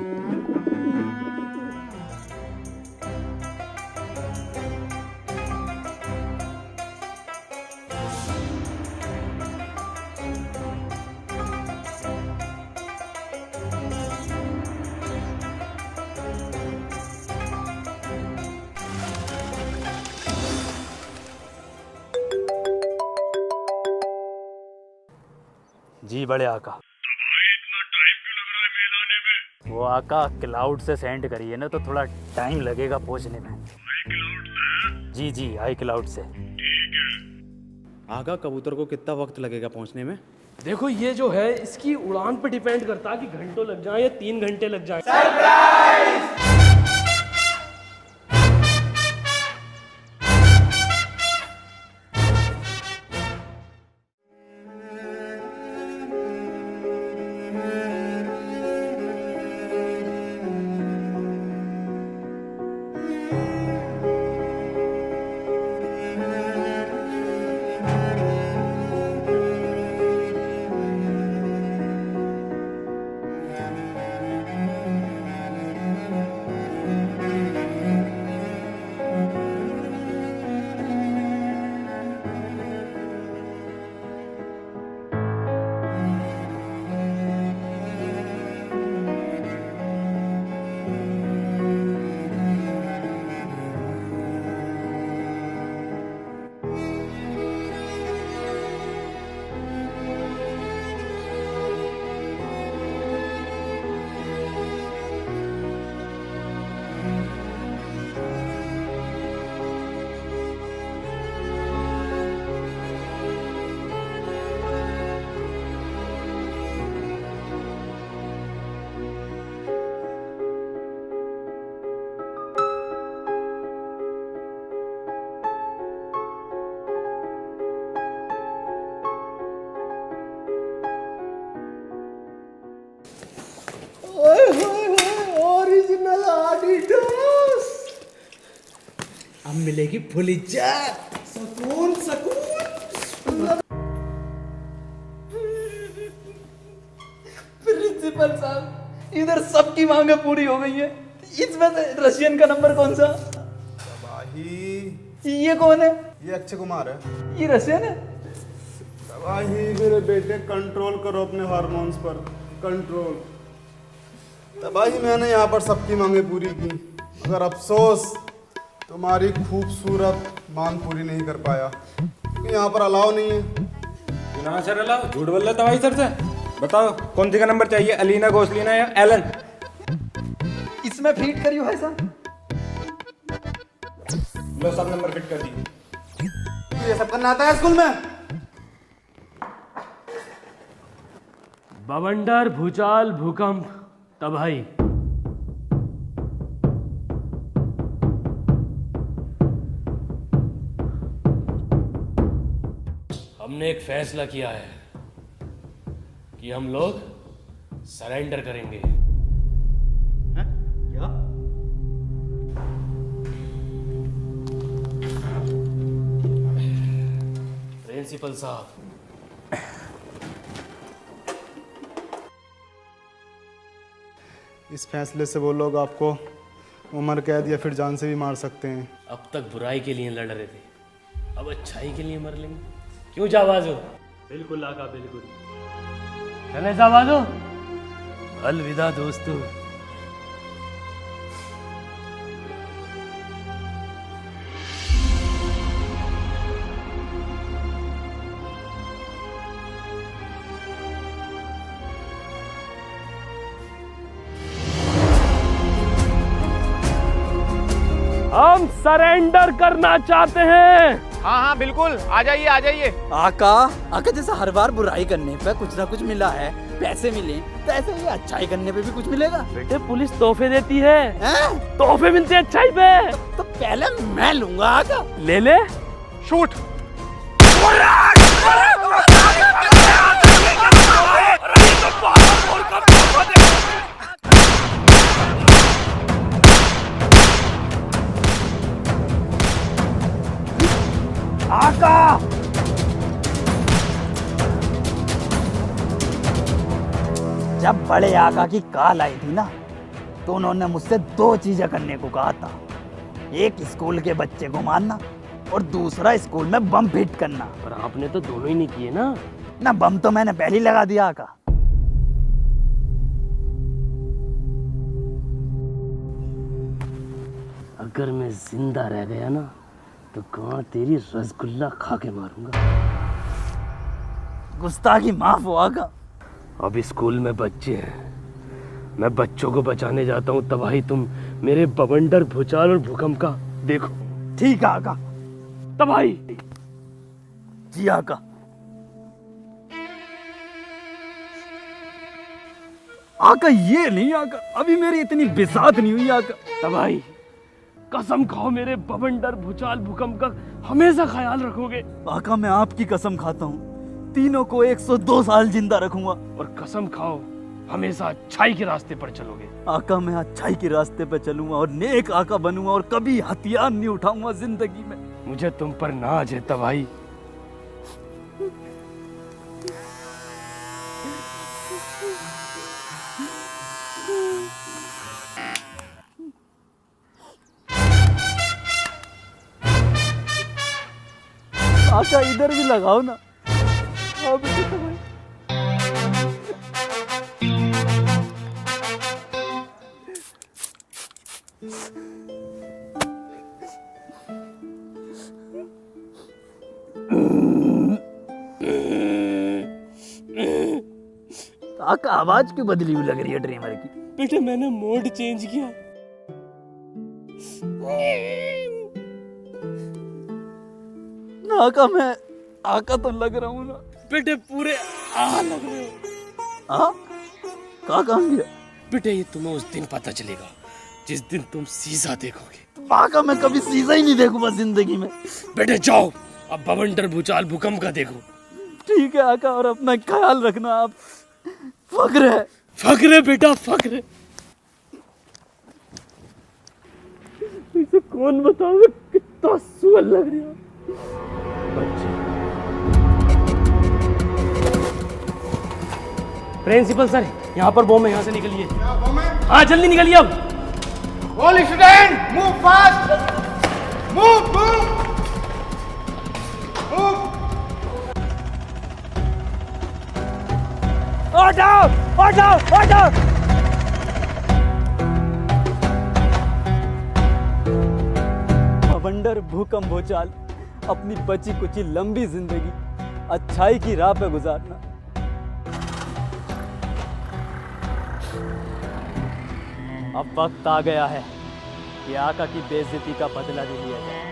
जी बड़े आका। इतना टाइम क्यों लग रहा है मेल आने में? वो आका क्लाउड से सेंड करिए ना तो थोड़ा टाइम लगेगा पहुंचने में। क्लाउड से? जी जी आई क्लाउड से। ठीक है। आका कबूतर को कितना वक्त लगेगा पहुंचने में? देखो ये जो है इसकी उड़ान पे डिपेंड करता है कि घंटों लग जाए या 3 घंटे लग जाए। सरप्राइज! Original Adidas. अब मिलेगी फुल इज्जत, सुकून सुकून। प्रिंसिपल साहब, इधर सबकी मांगे पूरी हो गई है, इसमें से रशियन का नंबर कौन सा? ये कौन है? ये अक्षय कुमार है। ये रशियन है। तबाही मेरे बेटे, कंट्रोल करो अपने हार्मोन्स पर, कंट्रोल। तबाही मैंने यहाँ पर सबकी मांगे पूरी की, मगर अफसोस तुम्हारी खूबसूरत मांग पूरी नहीं कर पाया, क्योंकि यहाँ पर अलाउ नहीं है। ना सर अलाउ, झूठ बोल रहे तबाही सर से। बताओ कौन सी का नंबर चाहिए, अलीना, गोसलीना या एलन? इसमें फिट करियो भाई साहब। लो सब नंबर फिट कर दिए। ये सब करना आता है स्कूल में? बवंडर, भूचाल, भूकंप, तबाही। हमने एक फैसला किया है कि हम लोग सरेंडर करेंगे। क्या? प्रिंसिपल साहब, इस फैसले से वो लोग आपको उम्र कैद या फिर जान से भी मार सकते हैं। अब तक बुराई के लिए लड़ रहे थे, अब अच्छाई के लिए मर लेंगे। क्यों जाबाजो? बिल्कुल आका, बिल्कुल। चले जाबाजो, अलविदा दोस्तों। हम सरेंडर करना चाहते हैं। हाँ हाँ बिल्कुल, आ जाइए आ जाइए। आका, आका जैसे हर बार बुराई करने पे कुछ ना कुछ मिला है, पैसे मिले, तो ऐसे ही अच्छाई करने पे भी कुछ मिलेगा। बेटे पुलिस तोहफे देती है, तोहफे मिलते हैं अच्छाई पे। तो पहले मैं लूंगा आका। ले ले। शूट। आका, जब बड़े आका की कॉल आई थी ना, तो उन्होंने मुझसे 2 चीजें करने को कहा था। एक स्कूल के बच्चे को मारना और दूसरा स्कूल में बम फिट करना। पर आपने तो दोनों ही नहीं किए ना। ना, बम तो मैंने पहले ही लगा दिया आका। अगर मैं जिंदा रह गया ना, तो कहाँ तेरी रसगुल्ला खा के मारूंगा। गुस्ताखी माफ हो आका। अब स्कूल में बच्चे हैं, मैं बच्चों को बचाने जाता हूँ। तबाही तुम मेरे बवंडर, भूचाल और भूकंप का देखो। ठीक है आका। तबाही। जी आका। आका ये नहीं आका, अभी मेरी इतनी बिसात नहीं हुई आका। तबाही, कसम खाओ मेरे बवंडर, भूचाल, भूकंप का हमेशा ख्याल रखोगे। आका मैं आपकी कसम खाता हूँ, तीनों को 102 साल जिंदा रखूंगा। और कसम खाओ हमेशा अच्छाई के रास्ते पर चलोगे। आका मैं अच्छाई के रास्ते पे चलूंगा और नेक आका बनूंगा और कभी हथियार नहीं उठाऊंगा जिंदगी में। मुझे तुम पर नाज है तबाही। आका इधर भी लगाओ ना। आका आवाज क्यों बदली हुई लग रही है ड्रीमर की? बेटे मैंने मोड चेंज किया। आका मैं आका तो लग रहा हूँ ना। बेटे पूरे लग रहे हो। कहाँ गया? बेटे ये तुम्हें उस दिन पता चलेगा जिस दिन तुम सीसा देखोगे। आका मैं कभी सीसा ही नहीं देखूंगा जिंदगी में। बेटे जाओ, अब बवंडर, भूचाल, भूकंप का देखो। ठीक है आका, और अपना ख्याल रखना। आप फक्र है। फक्र है बेटा, फक्र है। इसे कौन बताओगे कितना सुअर लग रहा है। प्रिंसिपल सर, यहाँ पर बॉम्ब है, यहाँ से निकलिए। हाँ जल्दी निकलिए अब। All student move fast, move move. बवंडर, भूकंप, भूचाल, अपनी बची कुची लंबी जिंदगी अच्छाई की राह पे गुजारना। अब वक्त आ गया है कि आका की बेइज्जती का बदला भी लिया जाए।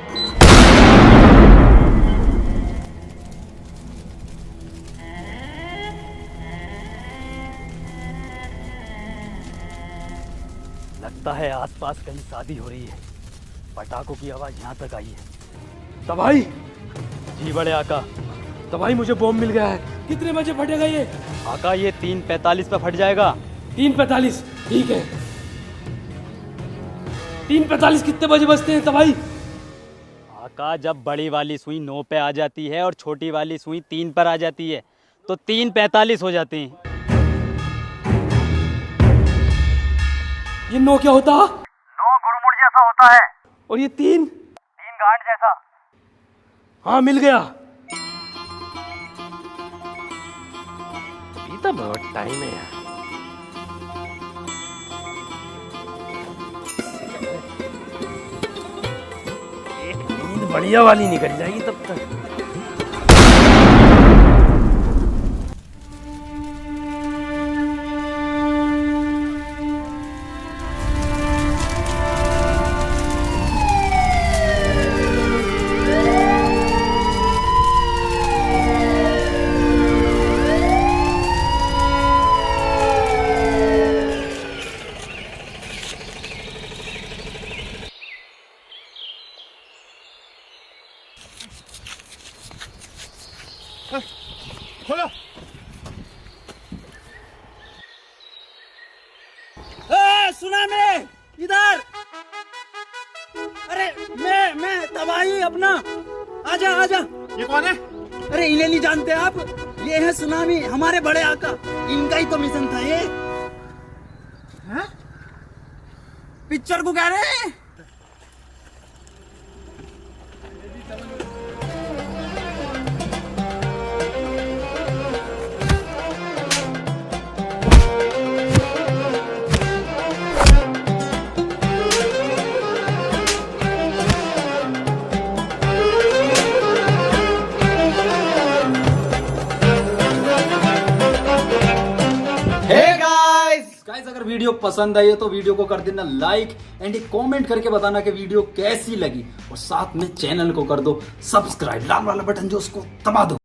लगता है आसपास कहीं शादी हो रही है। पटाखों की आवाज यहाँ तक आई है। तबाही, जी बड़े आका। तबाही मुझे बॉम्ब मिल गया है। कितने बजे फटेगा ये? आका ये 3:45 पे फट जाएगा। 3:45, ठीक है। 3:45 कितने बजे बजते हैं तबाही? आका जब बड़ी वाली सुई 9 पे आ जाती है और छोटी वाली सुई 3 पर आ जाती है तो 3:45 हो जाते हैं। ये 9 क्या होता? 9 गुड़मुड़ जैसा होता है। और ये 3 गांठ जैसा। हाँ, मिल गया। अभी तो बहुत टाइम है यार। एक नींद बढ़िया वाली निकल जाएगी तब तक। खोलो। सुना मैं इधर। अरे मैं तबाही अपना। आजा आजा। ये कौन है? अरे इन्हें नहीं जानते आप? ये है सुनामी, हमारे बड़े आका। इनका ही तो मिशन था ये। हाँ? पिक्चर को कह रहे हैं। गाइस, अगर वीडियो पसंद आई हो तो वीडियो को कर देना लाइक एंड एक कमेंट करके बताना कि वीडियो कैसी लगी, और साथ में चैनल को कर दो सब्सक्राइब। लाल वाला बटन जो उसको दबा दो।